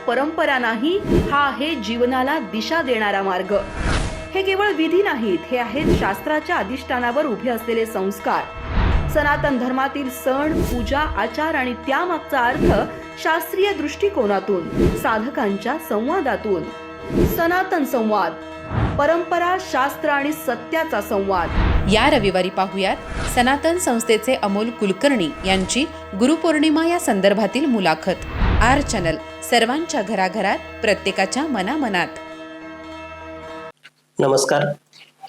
परंपरा नाही, हा आहे जीवनाला दिशा देणारा मार्ग. हे केवळ विधी नाहीत, हे आहेत शास्त्राच्या अधिष्ठानावर उभे असलेले संस्कार. सनातन धर्मातील सण, पूजा, आचार आणि त्यामागचा अर्थ शास्त्रीय दृष्टिकोनातून, साधकांच्या संवादातून. सनातन संवाद, परंपरा, शास्त्र आणि सत्याचा संवाद. या रविवारी पाहुयात सनातन संस्थेचे अमोल कुलकर्णी यांची गुरुपौर्णिमा या संदर्भातील मुलाखत. आर चॅनल, सर्वांच्या घराघरात, प्रत्येकाच्या मनामनात. नमस्कार.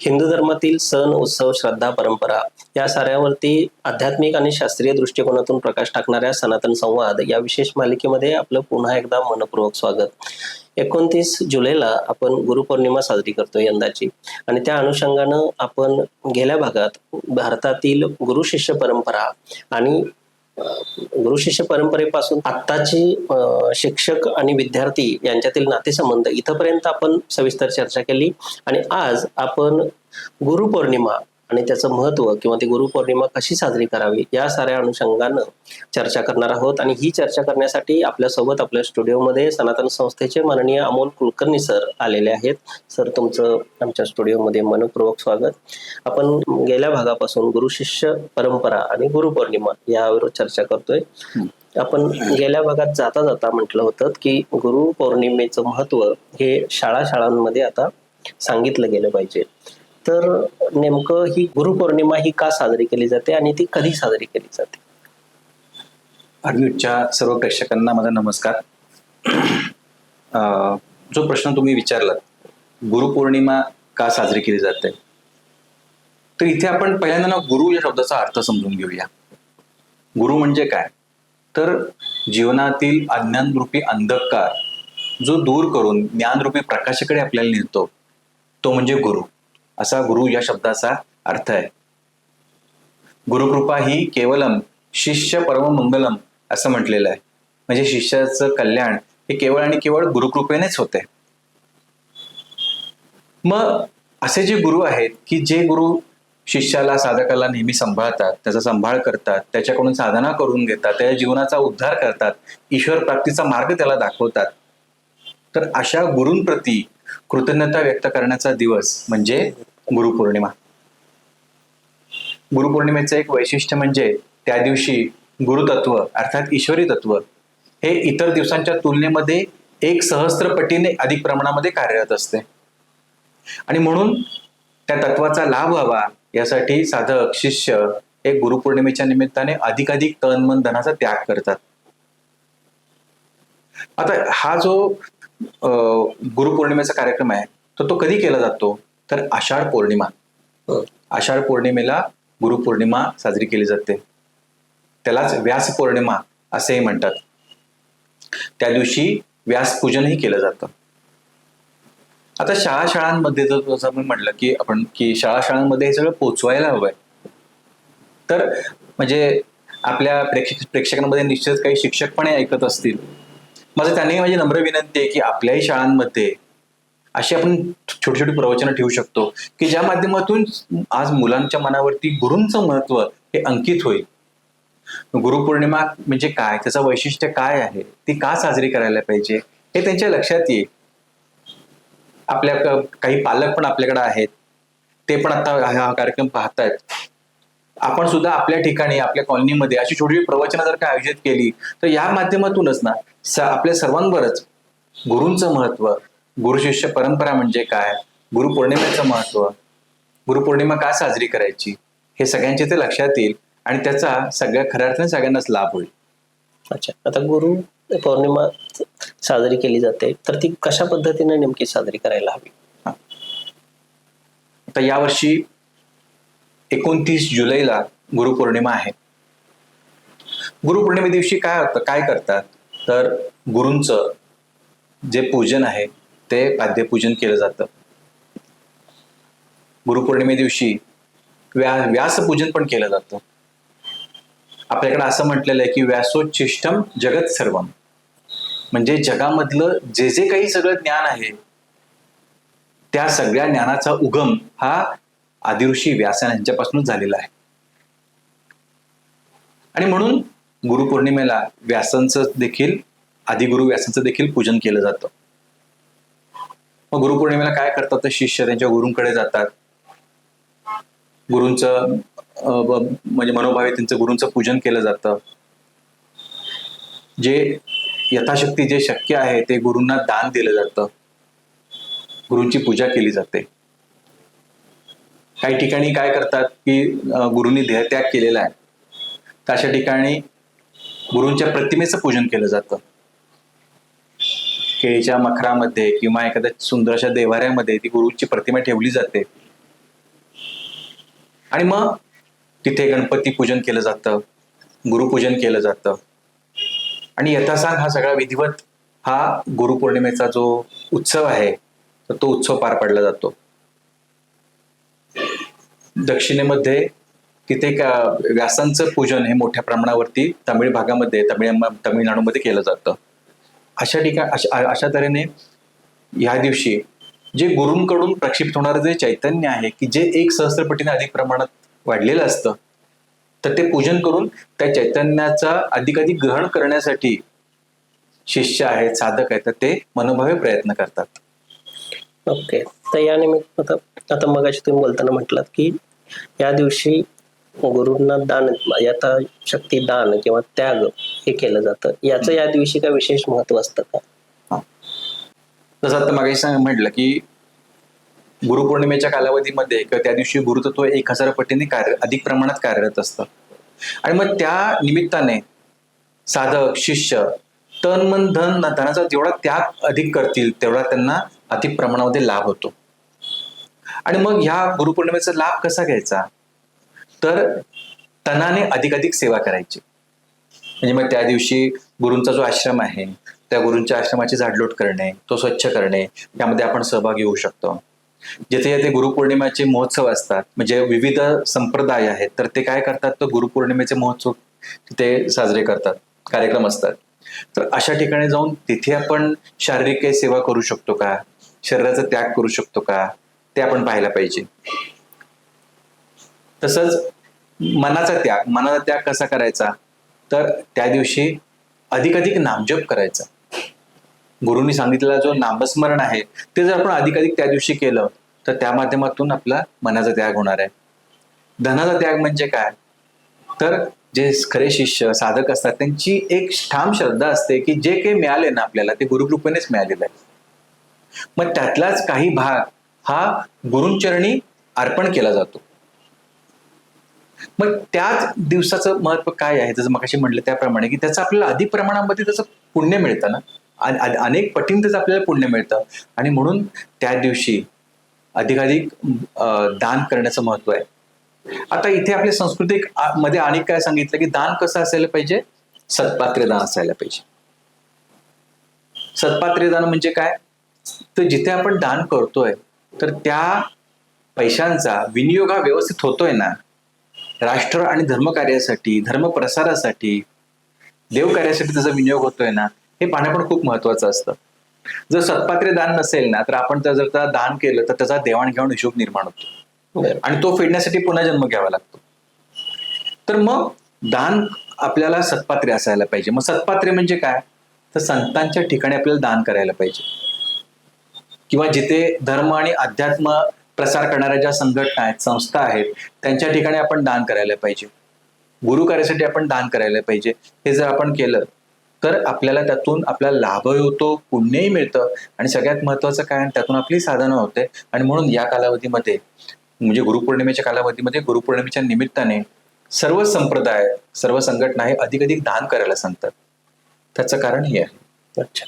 हिंदू धर्मातील सण, उत्सव, श्रद्धा, परंपरा या साऱ्यावरती आध्यात्मिक आणि शास्त्रीय दृष्टिकोनातून प्रकाश टाकणाऱ्या सनातन संवाद या विशेष मालिकेमध्ये आपलं पुन्हा एकदा मनपूर्वक स्वागत. 29 जुलैला आपण गुरुपौर्णिमा साजरी करतो यंदाची, आणि त्या अनुषंगानं आपण गेल्या भागात भारतातील गुरु शिष्य परंपरा आणि गुरु शिष्य परंपरेपासून आत्ताची शिक्षक आणि विद्यार्थी यांच्यातील नातेसंबंध इथपर्यंत आपण सविस्तर चर्चा केली. आणि आज आपण गुरुपौर्णिमा आणि त्याचं महत्त्व किंवा ती गुरुपौर्णिमा कशी साजरी करावी या साऱ्या अनुषंगानं चर्चा करणार आहोत. आणि ही चर्चा करण्यासाठी आपल्यासोबत आपल्या स्टुडिओमध्ये सनातन संस्थेचे माननीय अमोल कुलकर्णी सर आलेले आहेत. सर, तुमचं आमच्या स्टुडिओमध्ये मनपूर्वक स्वागत. आपण गेल्या भागापासून गुरु शिष्य परंपरा आणि गुरुपौर्णिमा यावर चर्चा करतोय. आपण गेल्या भागात जाता जाता म्हटलं होतं की गुरुपौर्णिमेचं महत्त्व हे शाळांमध्ये आता सांगितलं गेलं पाहिजे. तर नेमकं ही गुरुपौर्णिमा ही का साजरी केली जाते आणि ती कधी साजरी केली जाते? आर्मीच्या सर्व प्रेक्षकांना माझा नमस्कार. जो प्रश्न तुम्ही विचारलात, गुरुपौर्णिमा का साजरी केली जाते, तर इथे आपण पहिल्यांदा ना गुरु या शब्दाचा अर्थ समजून घेऊया. गुरु म्हणजे काय, तर जीवनातील अज्ञानरूपी अंधकार जो दूर करून ज्ञानरूपी प्रकाशाकडे आपल्याला नेतो, तो म्हणजे गुरु. असा गुरु या शब्दाचा अर्थ आहे. गुरुकृपा ही केवलम शिष्य परम मंगलम असं म्हटलेलं आहे. म्हणजे शिष्याचं कल्याण हे केवळ आणि केवळ गुरुकृपेनेच होते. मग असे जे गुरु आहेत की जे गुरु शिष्याला, साधकाला नेहमी सांभाळतात, त्याचा सांभाळ करतात, त्याच्याकडून साधना करून घेतात, त्याच्या जीवनाचा उद्धार करतात, ईश्वर प्राप्तीचा मार्ग त्याला दाखवतात, तर अशा गुरूंप्रती कृतज्ञता व्यक्त करण्याचा दिवस म्हणजे गुरुपौर्णिमा. गुरुपौर्णिमेचं एक वैशिष्ट्य म्हणजे त्या दिवशी गुरुतत्व अर्थात ईश्वरी तत्व हे इतर दिवसांच्या तुलनेमध्ये 1,000 पटीने अधिक प्रमाणामध्ये कार्यरत असते. आणि म्हणून त्या तत्वाचा लाभ व्हावा यासाठी साधक, शिष्य हे गुरुपौर्णिमेच्या निमित्ताने अधिकाधिक तन मन धनाचा त्याग करतात. आता हा जो गुरुपौर्णिमेचा कार्यक्रम आहे तो कधी केला जातो, तर आषाढ पौर्णिमा. आषाढ पौर्णिमेला गुरुपौर्णिमा साजरी केली जाते. त्यालाच व्यास पौर्णिमा असेही म्हणतात. त्या दिवशी व्यास पूजनही केलं जातं. आता शाळांमध्ये जर मी म्हटलं की आपण की शाळांमध्ये हे सगळं पोचवायला हवंय, तर म्हणजे आपल्या प्रेक्षकांमध्ये निश्चित काही शिक्षक पण ऐकत असतील. माझं त्यांनी माझी नम्र विनंती आहे की आपल्याही शाळांमध्ये अशी आपण छोटी छोटी प्रवचनं ठेवू शकतो की ज्या माध्यमातून आज मुलांच्या मनावरती गुरूंचं महत्व हे अंकित होईल. गुरुपौर्णिमा म्हणजे काय, त्याचं वैशिष्ट्य काय आहे, ती का साजरी करायला पाहिजे हे त्यांच्या लक्षात येईल. आपल्या काही पालक पण आपल्याकडे आहेत, ते पण आता हा कार्यक्रम पाहतायत. आपण सुद्धा आपल्या ठिकाणी आपल्या कॉलनीमध्ये अशी छोटी प्रवचनं जर का आयोजित केली तर या माध्यमातूनच ना आपल्या सर्वांवरच गुरूंचं महत्व, गुरु शिष्य परंपरा म्हणजे काय, गुरुपौर्णिमेचं महत्व, गुरुपौर्णिमा का साजरी करायची हे सगळ्यांचे ते लक्षात येईल आणि त्याचा खऱ्या अर्थाने सगळ्यांनाच लाभ होईल. अच्छा, आता गुरु पौर्णिमा साजरी केली जाते, तर ती कशा पद्धतीने नेमकी साजरी करायला हवी? आता यावर्षी 29 जुलैला गुरुपौर्णिमा आहे. गुरुपौर्णिमे दिवशी काय करतात, तर गुरूंचं जे पूजन आहे ते पाद्यपूजन केलं जातं. गुरुपौर्णिमे दिवशी व्यासपूजन पण केलं जातं. आपल्याकडे असं म्हटलेलं आहे की व्यासोच्छिष्टम जगत सर्वम, म्हणजे जगामधलं जे जे काही सगळं ज्ञान आहे त्या सगळ्या ज्ञानाचा उगम हा आदिऋषी व्यास यांच्यापासूनच झालेला आहे. आणि म्हणून गुरुपौर्णिमेला व्यासांचं देखील आदिगुरु व्यासांचं देखील पूजन केलं जातं. मग गुरुपौर्णिमेला काय करतात तर शिष्य त्यांच्या गुरूंकडे जातात. गुरूंचं म्हणजे मनोभावे त्यांचं गुरूंचं पूजन केलं जातं. जे यथाशक्ती जे शक्य आहे ते गुरूंना दान दिलं जातं. गुरूंची पूजा केली जाते. काही ठिकाणी काय करतात की गुरूंनी देहत्याग केलेला आहे तर अशा ठिकाणी गुरूंच्या प्रतिमेचं पूजन केलं जातं. केळीच्या मखरामध्ये किंवा एखाद्या सुंदर अशा देव्हाऱ्यामध्ये ती गुरूंची प्रतिमा ठेवली जाते आणि मग तिथे गणपती पूजन केलं जातं, गुरुपूजन केलं जातं आणि यथासांग हा सगळा विधिवत हा गुरुपौर्णिमेचा जो उत्सव आहे तर तो उत्सव पार पडला जातो. दक्षिणेमध्ये तिथे व्यासांचं पूजन हे मोठ्या प्रमाणावरती तमिळ भागामध्ये तमिळनाडूमध्ये केलं जातं. अशा तऱ्हेने ह्या दिवशी जे गुरूंकडून प्रक्षिप्त होणारं जे चैतन्य आहे की जे 1 सहस्त्रपटीने अधिक प्रमाणात वाढलेलं असतं तर ते पूजन करून त्या चैतन्याचा अधिकाधिक ग्रहण करण्यासाठी शिष्य आहेत, साधक आहेत, तर ते मनोभावे प्रयत्न करतात. ओके. तर या निमित्त आता मगाशी तुम्ही बोलताना म्हटलात की या दिवशी गुरूंना दान, आता शक्ती दान किंवा त्याग हे केलं जातं. याचं या दिवशी काय विशेष महत्व असतं का? जसं आता मागे म्हटलं की गुरुपौर्णिमेच्या कालावधीमध्ये किंवा त्या दिवशी गुरुतत्व 1000 पटीने अधिक प्रमाणात कार्यरत असतं आणि मग त्या निमित्ताने साधक शिष्य तन मन धन धनाचा जेवढा त्याग अधिक करतील तेवढा त्यांना अधिक प्रमाणामध्ये लाभ होतो. आणि मग ह्या गुरुपौर्णिमेचा लाभ कसा घ्यायचा तर तनाने अधिकाधिक सेवा करायची. म्हणजे मग त्या दिवशी गुरूंचा जो आश्रम आहे त्या गुरूंच्या आश्रमाची झाडलोट करणे, तो स्वच्छ करणे, यामध्ये आपण सहभागी होऊ शकतो. जिथे जिथे गुरुपौर्णिमेचे महोत्सव असतात म्हणजे विविध संप्रदाय आहेत तर ते काय करतात तर गुरुपौर्णिमेचे महोत्सव तिथे साजरे करतात, कार्यक्रम असतात. तर अशा ठिकाणी जाऊन तिथे आपण शारीरिक काही सेवा करू शकतो का, शरीराचा त्याग करू शकतो का, ते आपण पाहायला पाहिजे. तसंच मनाचा त्याग कसा करायचा तर त्या दिवशी अधिकाधिक नामजप करायचा. गुरूंनी सांगितलेला जो नामस्मरण आहे ते जर आपण अधिकाधिक त्या दिवशी केलं तर त्या माध्यमातून आपला मनाचा त्याग होणार आहे. धनाचा त्याग म्हणजे काय तर जे खरे शिष्य साधक असतात त्यांची एक ठाम श्रद्धा असते की जे काही मिळाले ना आपल्याला ते गुरुकृपेनेच मिळालेलं आहे. मग त्यातलाच काही भाग हा गुरूंचरणी अर्पण केला जातो. मग त्याच दिवसाचं महत्व काय आहे जसं मगाशी म्हटलं त्याप्रमाणे की त्याचं आपल्याला अधिक प्रमाणामध्ये त्याचं पुण्य मिळतं ना, अनेक पटीने त्याचं आपल्याला पुण्य मिळतं आणि म्हणून त्या दिवशी अधिकाधिक दान करण्याचं महत्व आहे. आता इथे आपल्या संस्कृती मध्ये आणि काय सांगितलं की दान कसं असायला पाहिजे, सत्पात्र्य दान असायला पाहिजे. सत्पात्र्य दान म्हणजे काय तर जिथे आपण दान करतोय तर त्या पैशांचा विनियोग हा व्यवस्थित होतोय ना, राष्ट्र आणि धर्मकार्यासाठी, धर्म प्रसारासाठी, देवकार्यासाठी त्याचा विनियोग होतोय ना, हे पाहणं पण खूप महत्वाचं असतं. जर सत्पात्र्य दान नसेल ना तर आपण जर दान केलं तर त्याचा देवाणघेवाण हिशोब निर्माण होतो आणि तो फेडण्यासाठी पुन्हा जन्म घ्यावा लागतो. तर मग दान आपल्याला सत्पात्र्य असायला पाहिजे. मग सत्पात्र्य म्हणजे काय तर संतांच्या ठिकाणी आपल्याला दान करायला पाहिजे किंवा जिथे धर्म आणि अध्यात्म प्रसार करणाऱ्या ज्या संघटना आहेत, संस्था आहेत, त्यांच्या ठिकाणी आपण दान करायला पाहिजे. गुरुकार्यासाठी आपण दान करायला पाहिजे. हे जर आपण केलं तर आपल्याला त्यातून आपल्याला लाभही होतो, पुण्यही मिळतं आणि सगळ्यात महत्वाचं काय त्यातून आपली साधना होते. आणि म्हणून या कालावधीमध्ये म्हणजे गुरुपौर्णिमेच्या कालावधीमध्ये गुरुपौर्णिमेच्या निमित्ताने सर्व संप्रदाय, सर्व संघटना हे अधिकाधिक दान करायला सांगतात. त्याचं कारण हे आहे. अच्छा.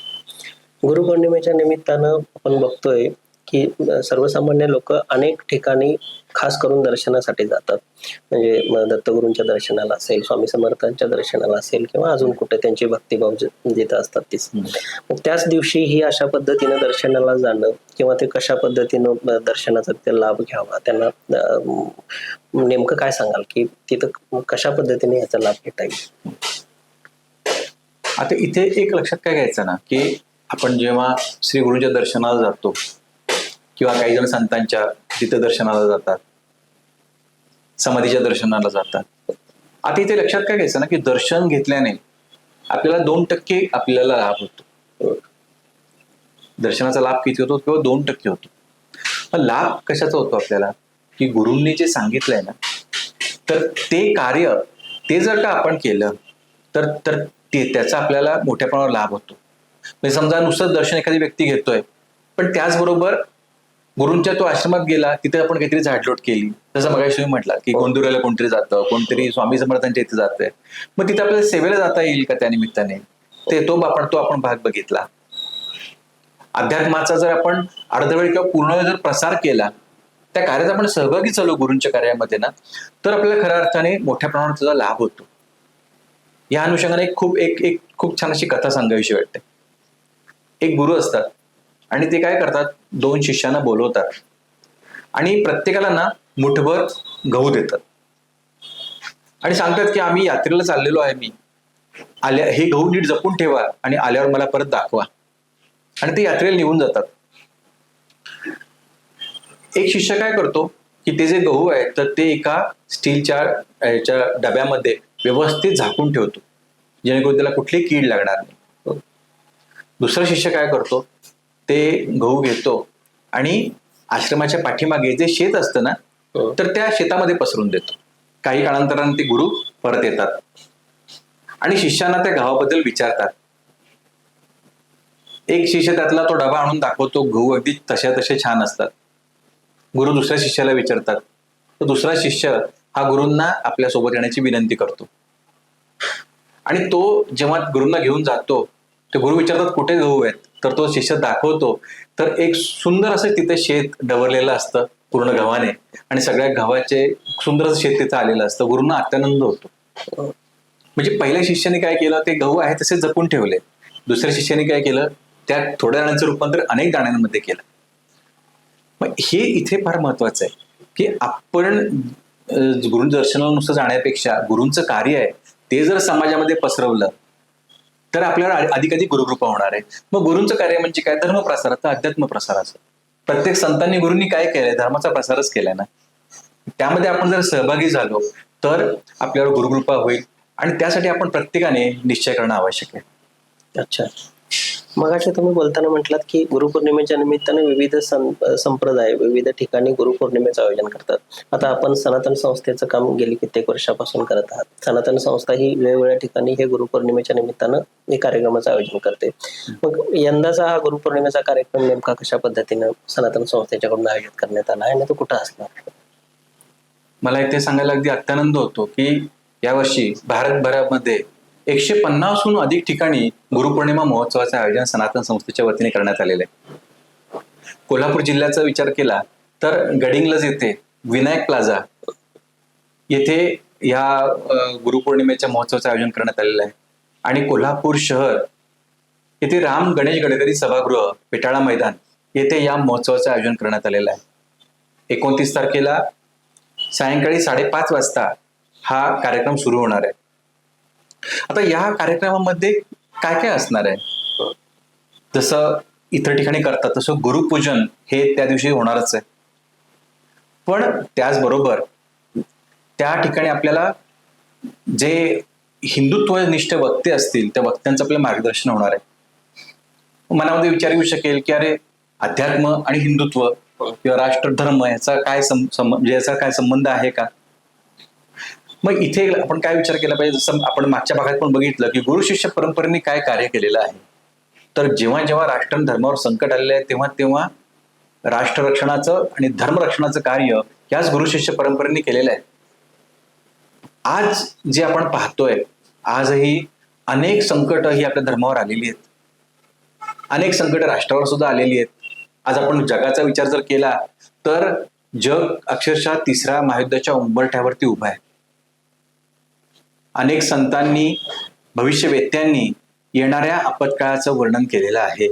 गुरुपौर्णिमेच्या निमित्तानं आपण बघतोय की सर्वसामान्य लोक अनेक ठिकाणी खास करून दर्शनासाठी जातात. म्हणजे दत्तगुरूंच्या दर्शनाला असेल, स्वामी समर्थांच्या दर्शनाला असेल किंवा अजून कुठे त्यांचे भक्तिभाव जिथं असतात तिथे. मग त्याच दिवशी ही अशा पद्धतीनं दर्शनाला जाणं किंवा ते कशा पद्धतीनं दर्शनाचा ते लाभ घ्यावा, त्यांना नेमकं काय सांगाल की तिथं कशा पद्धतीने याचा लाभ घेता येईल? आता इथे एक लक्षात काय घ्यायचं ना की आपण जेव्हा श्री गुरूंच्या दर्शनाला जातो किंवा काही जण संतांच्या तिथं दर्शनाला जातात, समाधीच्या दर्शनाला जातात. आता इथे लक्षात काय घ्यायचं ना की दर्शन घेतल्याने आपल्याला 2% आपल्याला लाभ होतो. दर्शनाचा लाभ किती होतो? किंवा 2% होतो. पण लाभ कशाचा होतो आपल्याला? की गुरूंनी जे सांगितलंय ना, तर ते कार्य ते जर का आपण केलं तर तर त्याचा आपल्याला मोठ्या प्रमाणावर लाभ होतो. म्हणजे समजा नुसतं दर्शन एखादी व्यक्ती घेतोय, पण त्याचबरोबर गुरूंच्या तो आश्रमात गेला, तिथे आपण काहीतरी झाडलोट केली, जसं मगाशी तुम्ही म्हटलं की गोंदुऱ्याला कोणतरी जातं, कोणतरी स्वामी समर्थांच्या इथे जातंय, मग तिथे आपल्याला सेवेला जाता येईल का त्या निमित्ताने? तो आपण भाग बघितला. अध्यात्माचा जर आपण अर्धवेळ किंवा पूर्ण जर प्रसार केला, त्या कार्यात आपण सहभागी झालो गुरूंच्या कार्यामध्ये ना, तर आपल्याला खऱ्या अर्थाने मोठ्या प्रमाणात त्याचा लाभ होतो. या अनुषंगाने एक खूप छान अशी कथा सांगावीशी वाटते. एक गुरु असतात आणि ते काय करतात, 2 शिष्यांना बोलवतात आणि प्रत्येकाला ना मुठभर गहू देतात आणि सांगतात की आम्ही यात्रेला चाललेलो आहे, मी हे गहू नीट जपून ठेवा आणि आल्यावर मला परत दाखवा. आणि ते यात्रेला निघून जातात. एक शिष्य काय करतो की ते जे गहू आहेत तर ते एका स्टीलच्या याच्या डब्यामध्ये व्यवस्थित झाकून ठेवतो, जेणेकरून त्याला कुठलीही कीड लागणार नाही. दुसरा शिष्य काय करतो, ते गहू घेतो आणि आश्रमाच्या पाठीमागे जे शेत असतं ना, तर त्या शेतामध्ये पसरून देतो. काही काळांतराने ते गुरु परत येतात आणि शिष्यांना त्या गव्हाबद्दल विचारतात. एक शिष्य त्यातला तो डबा आणून दाखवतो, गहू अगदी तसे छान असतात. गुरु दुसऱ्या शिष्याला विचारतात, तर दुसरा शिष्य हा गुरूंना आपल्या सोबत येण्याची विनंती करतो आणि तो जेव्हा गुरूंना घेऊन जातो, ते गुरु विचारतात कुठे गहू आहेत, तर तो शिष्य दाखवतो, तर एक सुंदर असं तिथे शेत डवरलेलं असतं पूर्ण गव्हाने आणि सगळ्या गव्हाचे सुंदर असं शेत तिथं आलेलं असतं. गुरूंना अत्यानंद होतो. म्हणजे पहिल्या शिष्याने काय केलं, ते गहू आहे तसे जपून ठेवले. दुसऱ्या शिष्याने काय केलं, त्या थोड्या दाण्यांचं रूपांतर अनेक दाण्यांमध्ये केलं. मग हे इथे फार महत्वाचं आहे की आपण गुरु दर्शनाला नुसतं जाण्यापेक्षा गुरूंचं कार्य आहे ते जर समाजामध्ये पसरवलं तर आपल्याला अधिकाधिक गुरुकृपा होणार आहे. मग गुरूंचं कार्य म्हणजे काय? धर्म प्रसाराचं, अध्यात्म प्रसाराचं. प्रत्येक संतांनी गुरूंनी काय केलंय? धर्माचा प्रसारच केलाय ना. त्यामध्ये आपण जर सहभागी झालो तर आपल्याला गुरुकृपा होईल आणि त्यासाठी आपण प्रत्येकाने निश्चय करणं आवश्यक आहे. अच्छा, मग तुम्ही बोलताना म्हटलात की गुरुपौर्णिमेच्या निमित्ताने विविध संप्रदाय विविध ठिकाणी गुरुपौर्णिमेचं आयोजन करतात. आता आपण सनातन संस्थेचं काम गेली कित्येक वर्षापासून करत आहात. सनातन संस्था ही वेगवेगळ्या ठिकाणी हे गुरुपौर्णिमेच्या निमित्तानं हे कार्यक्रमाचं आयोजन करते. मग यंदाचा हा गुरुपौर्णिमेचा कार्यक्रम नेमका कशा पद्धतीनं सनातन संस्थेच्याकडून आयोजित करण्यात आला आणि तो कुठं असणार? मला इथे सांगायला अगदी अत्यानंद होतो की यावर्षी भारतभरामध्ये 150हून अधिक ठिकाणी गुरुपौर्णिमा महोत्सवाचं आयोजन सनातन संस्थेच्या वतीने करण्यात आलेलं आहे. कोल्हापूर जिल्ह्याचा विचार केला तर गडिंग्लज येथे विनायक प्लाझा येथे या गुरुपौर्णिमेच्या महोत्सवाचं आयोजन करण्यात आलेलं आहे आणि कोल्हापूर शहर येथे राम गणेश गडकरी सभागृह पेटाळा मैदान येथे या महोत्सवाचं आयोजन करण्यात आलेलं आहे. 29 तारखेला सायंकाळी 5:30 वाजता हा कार्यक्रम सुरू होणार आहे. आता या कार्यक्रमामध्ये काय काय असणार आहे? जसं इतर ठिकाणी करतात तसं गुरुपूजन हे त्या दिवशी होणारच आहे, पण त्याचबरोबर त्या ठिकाणी आपल्याला जे हिंदुत्वनिष्ठ वक्ते असतील त्या वक्त्यांचं आपलं मार्गदर्शन होणार आहे. मनामध्ये विचार येऊ शकेल की अरे, अध्यात्म आणि हिंदुत्व किंवा राष्ट्रधर्म याचा काय संबंध आहे का? मग इथे आपण काय विचार केला पाहिजे, जसं आपण मागच्या भागात पण बघितलं की गुरु शिष्य परंपरेने काय कार्य केलेलं आहे. तर जेव्हा जेव्हा राष्ट्र आणि धर्मावर संकट आलेलं आहे तेव्हा तेव्हा राष्ट्र रक्षणाचं आणि धर्मरक्षणाचं कार्य याच गुरु शिष्य परंपरेने केलेलं आहे. आज जे आपण पाहतोय, आजही अनेक संकट ही आपल्या धर्मावर आलेली आहेत, अनेक संकट राष्ट्रावर सुद्धा आलेली आहेत. आज आपण जगाचा विचार जर केला तर जग अक्षरशः 3ऱ्या महायुद्धाच्या उंबरठ्यावरती उभं आहे. अनेक संतांनी, भविष्यवेत्यांनी येणाऱ्या आपत्काळाचं वर्णन केलेलं आहे,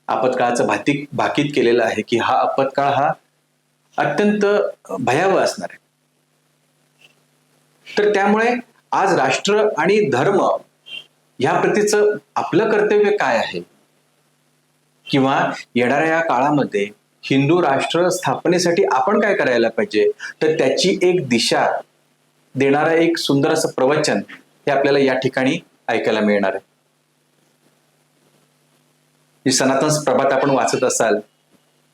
आपत्काळाचं भाकीत केलेलं आहे की हा आपत्काळ हा अत्यंत भयावह असणार आहे. तर त्यामुळे आज राष्ट्र आणि धर्म ह्या प्रतीचं आपलं कर्तव्य काय आहे, किंवा येणाऱ्या या काळामध्ये हिंदू राष्ट्र स्थापनेसाठी आपण काय करायला पाहिजे, तर त्याची एक दिशा देणारं एक सुंदर असं प्रवचन हे आपल्याला या ठिकाणी ऐकायला मिळणार आहे. ही सनातन प्रभात आपण वाचत असाल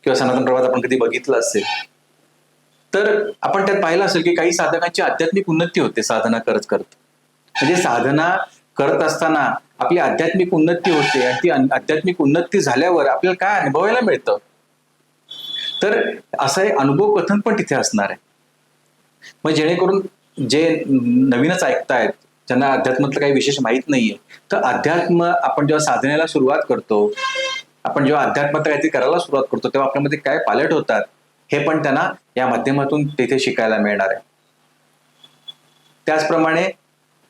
किंवा सनातन प्रभात आपण कधी बघितलं असेल तर आपण त्यात पाहिलं असेल की काही साधकांची आध्यात्मिक उन्नती होते साधना करत करत. म्हणजे साधना करत असताना आपली आध्यात्मिक उन्नती होते आणि ती आध्यात्मिक उन्नती झाल्यावर आपल्याला काय अनुभवायला मिळतं, तर असं एक अनुभव कथन पण तिथे असणार आहे. मग जेणेकरून जे नवीनच ऐकतायत, ज्यांना अध्यात्मातलं काही विशेष माहीत नाहीये, तर अध्यात्म आपण जेव्हा साधनेला सुरुवात करतो, आपण जेव्हा अध्यात्मात काहीतरी करायला सुरुवात करतो, तेव्हा आपल्यामध्ये काय पालट होतात हे पण त्यांना या माध्यमातून तिथे शिकायला मिळणार आहे. त्याचप्रमाणे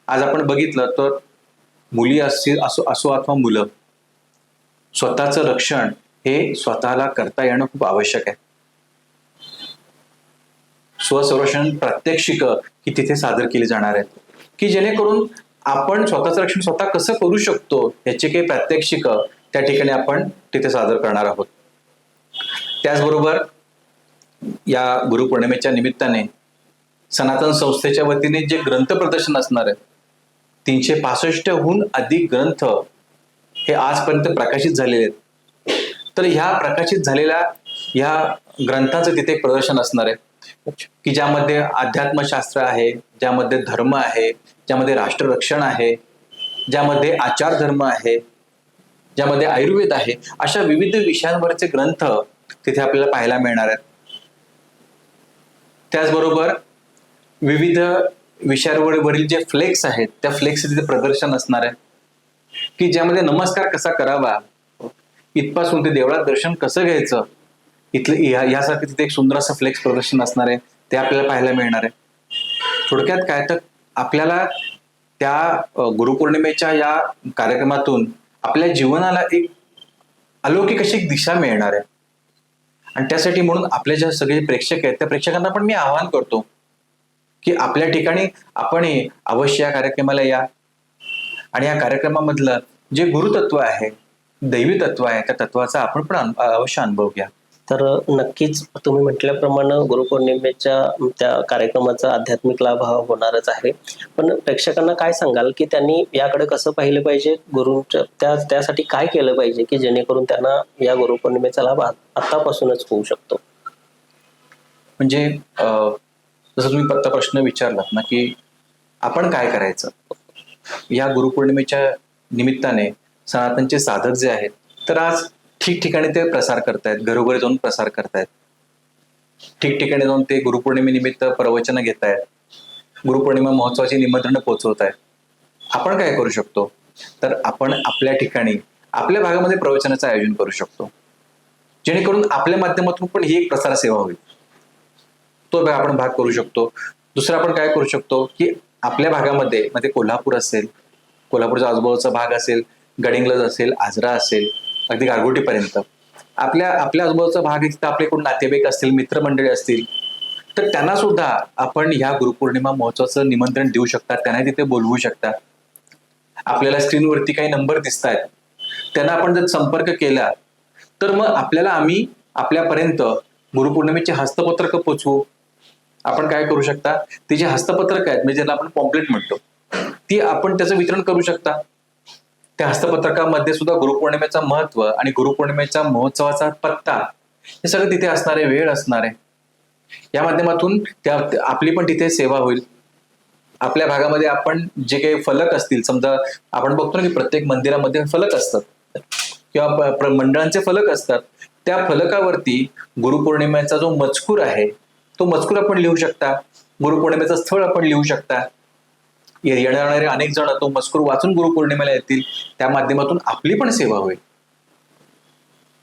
आज आपण बघितलं तर मुली असो अथवा मुलं, स्वतःचं रक्षण हे स्वतःला करता येणं खूप आवश्यक आहे. स्वसंरक्षण प्रात्यक्षिक ही तिथे सादर केली जाणार आहेत की जेणेकरून आपण स्वतःचं रक्षण स्वतः कसं करू शकतो याचे काही प्रात्यक्षिक त्या ठिकाणी आपण तिथे सादर करणार आहोत. त्याचबरोबर या गुरुपौर्णिमेच्या निमित्ताने सनातन संस्थेच्या वतीने जे ग्रंथ प्रदर्शन असणार आहे, 365हून अधिक ग्रंथ हे आजपर्यंत प्रकाशित झालेले आहेत. तर ह्या प्रकाशित झालेल्या ह्या ग्रंथाचं तिथे एक प्रदर्शन असणार आहे की ज्यामध्ये अध्यात्मशास्त्र आहे, ज्यामध्ये धर्म आहे, ज्यामध्ये राष्ट्ररक्षण आहे, ज्यामध्ये आचार धर्म आहे, ज्यामध्ये आयुर्वेद आहे, अशा विविध विषयांवरचे ग्रंथ तिथे आपल्याला पाहायला मिळणार आहेत. त्याचबरोबर विविध विषयांवरील जे फ्लेक्स आहेत त्या फ्लेक्स तिथे प्रदर्शन असणार आहे की ज्यामध्ये नमस्कार कसा करावा, इथपासून ते देवळात दर्शन कसं घ्यायचं, इथलं यासारखं तिथे एक सुंदर असं फ्लेक्स प्रदर्शन असणार आहे, ते आपल्याला पाहायला मिळणार आहे. थोडक्यात काय तर आपल्याला त्या गुरुपौर्णिमेच्या या कार्यक्रमातून आपल्या जीवनाला एक अलौकिक अशी एक दिशा मिळणार आहे. आणि त्यासाठी म्हणून आपले जे सगळे प्रेक्षक आहेत त्या प्रेक्षकांना पण मी आवाहन करतो की आपल्या ठिकाणी आपण अवश्य या कार्यक्रमाला या आणि या कार्यक्रमामधलं जे गुरुतत्व आहे, दैवी तत्व आहे, त्या तत्वाचा आपण पण अवश्य अनुभव घ्या. तर नक्कीच तुम्ही म्हटल्याप्रमाणे गुरुपौर्णिमेच्या त्या कार्यक्रमाचा आध्यात्मिक लाभ हा होणारच आहे. पण प्रेक्षकांना काय सांगाल की त्यांनी याकडे कसं पाहिलं पाहिजे, गुरूंच्या त्यासाठी काय केलं पाहिजे की जेणेकरून त्यांना या गुरुपौर्णिमेचा लाभ आतापासूनच होऊ शकतो? म्हणजे जसं तुम्ही आता प्रश्न विचारलात ना की आपण काय करायचं, या गुरुपौर्णिमेच्या निमित्ताने सनातनचे साधक जे आहेत तर आज ठिकठिकाणी ते प्रसार करतायत, घरोघरी जाऊन प्रसार करतायत, ठिकठिकाणी जाऊन ते गुरुपौर्णिमेनिमित्त प्रवचन घेत आहेत, गुरुपौर्णिमा महोत्सवाची निमंत्रण पोहोचवत आहेत. आपण काय करू शकतो, तर आपण आपल्या ठिकाणी आपल्या भागामध्ये प्रवचनाचं आयोजन करू शकतो जेणेकरून आपल्या माध्यमातून पण ही एक प्रसार सेवा होईल. तो आपण भाग करू शकतो. दुसरं आपण काय करू शकतो की आपल्या भागामध्ये मध्ये कोल्हापूर असेल, कोल्हापूरचा आजूबाजूचा भाग असेल, गडिंग्लज असेल, आजरा असेल, अगदी गारगोटीपर्यंत आपल्या आजूबाजूचा भाग आहे, तिथं आपले कोण नातेवाईक असतील, मित्रमंडळी असतील, तर त्यांना सुद्धा आपण ह्या गुरुपौर्णिमा महोत्सवाचं निमंत्रण देऊ शकता, त्यांना तिथे बोलवू शकता. आपल्याला स्क्रीनवरती काही नंबर दिसत आहेत, त्यांना आपण जर संपर्क केला तर मग आम्ही आपल्यापर्यंत गुरुपौर्णिमेचे हस्तपत्रक पोचवू. आपण काय करू शकता, ती जी हस्तपत्रक आहेत म्हणजे ज्याला आपण पॉम्पलेट म्हणतो, ती आपण त्याचं वितरण करू शकता. त्या हस्तपत्रकामध्ये सुद्धा गुरुपौर्णिमेचा महत्व आणि गुरुपौर्णिमेच्या महोत्सवाचा पत्ता हे सगळं तिथे असणार आहे, वेळ असणार आहे. या माध्यमातून आपली पण तिथे सेवा होईल. आपल्या भागामध्ये आपण जे काही फलक असतील, समजा आपण बघतो ना की प्रत्येक मंदिरामध्ये फलक असतात किंवा मंडळांचे फलक असतात, त्या फलकावरती गुरुपौर्णिमेचा जो मजकूर आहे तो मजकूर आपण लिहू शकता, गुरुपौर्णिमेचं स्थळ आपण लिहू शकता. येणारे अनेक जण तो मजकूर वाचून गुरुपौर्णिमेला येतील, त्या माध्यमातून आपली पण सेवा होईल.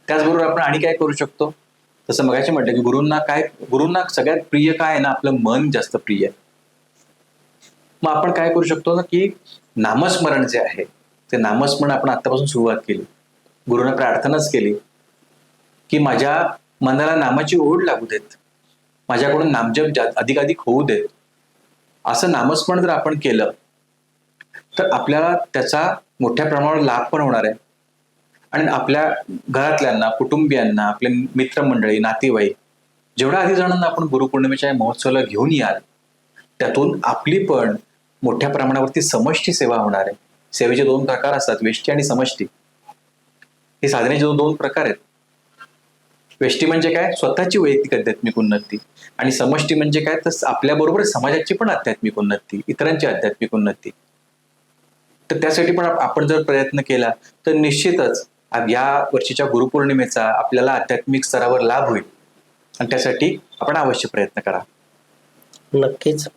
त्याचबरोबर आपण आणि काय करू शकतो, तसं मगाशी म्हटलं की गुरूंना सगळ्यात प्रिय काय आहे ना, आपलं मन जास्त प्रिय आहे. मग आपण काय करू शकतो ना की नामस्मरण जे आहे ते नामस्मरण आपण आतापासून सुरुवात केली, गुरूंना प्रार्थनाच केली की माझ्या मनाला नामाची ओढ लागू देत, माझ्याकडून नामजप अधिकाधिक होऊ देत. असं नामस्मरण जर आपण केलं तर आपल्याला त्याचा मोठ्या प्रमाणावर लाभ पण होणार आहे. आणि आपल्या घरातल्यांना, कुटुंबियांना, आपले मित्रमंडळी, नातेवाईक, जेवढ्या अधिक जणांना आपण गुरुपौर्णिमेच्या महोत्सवाला घेऊन याल त्यातून आपली पण मोठ्या प्रमाणावरती समष्टी सेवा होणार आहे. सेवेचे 2 प्रकार असतात, वेष्टी आणि समष्टी. हे साधनेचे दोन प्रकार आहेत. वेष्टी म्हणजे काय? स्वतःची वैयक्तिक आध्यात्मिक उन्नती. आणि समष्टी म्हणजे काय? तर आपल्याबरोबर समाजाची पण आध्यात्मिक उन्नती, इतरांची आध्यात्मिक उन्नती. तर त्यासाठी पण आपण जर प्रयत्न केला तर निश्चितच या वर्षीच्या गुरुपौर्णिमेचा आपल्याला आध्यात्मिक स्तरावर लाभ होईल. आणि त्यासाठी आपण अवश्य प्रयत्न करा. नक्कीच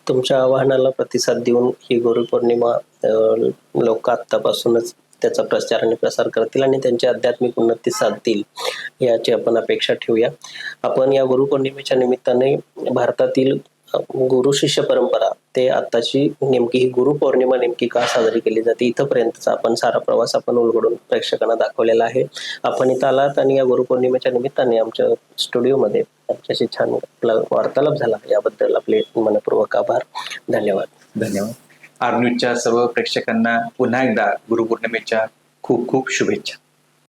तुमच्या आवाहनाला प्रतिसाद देऊन ही गुरुपौर्णिमा लोक आत्तापासूनच त्याचा प्रचार आणि प्रसार करतील आणि त्यांची आध्यात्मिक उन्नती साधतील याची आपण अपेक्षा ठेवूया. आपण या गुरुपौर्णिमेच्या निमित्ताने भारतातील गुरु शिष्य परंपरा ते आताची नेमकी ही गुरुपौर्णिमा नेमकी का साजरी केली जाते इथंपर्यंतचा आपण सारा प्रवास आपण उलगडून प्रेक्षकांना दाखवलेला आहे. आपण इथं आलात आणि या गुरुपौर्णिमेच्या निमित्ताने आमच्या स्टुडिओमध्ये आमच्याशी छान आपला वार्तालाप झाला याबद्दल आपले मनपूर्वक आभार. धन्यवाद. धन्यवाद. आर न्यूजच्या सर्व प्रेक्षकांना पुन्हा एकदा गुरुपौर्णिमेच्या खूप खूप शुभेच्छा.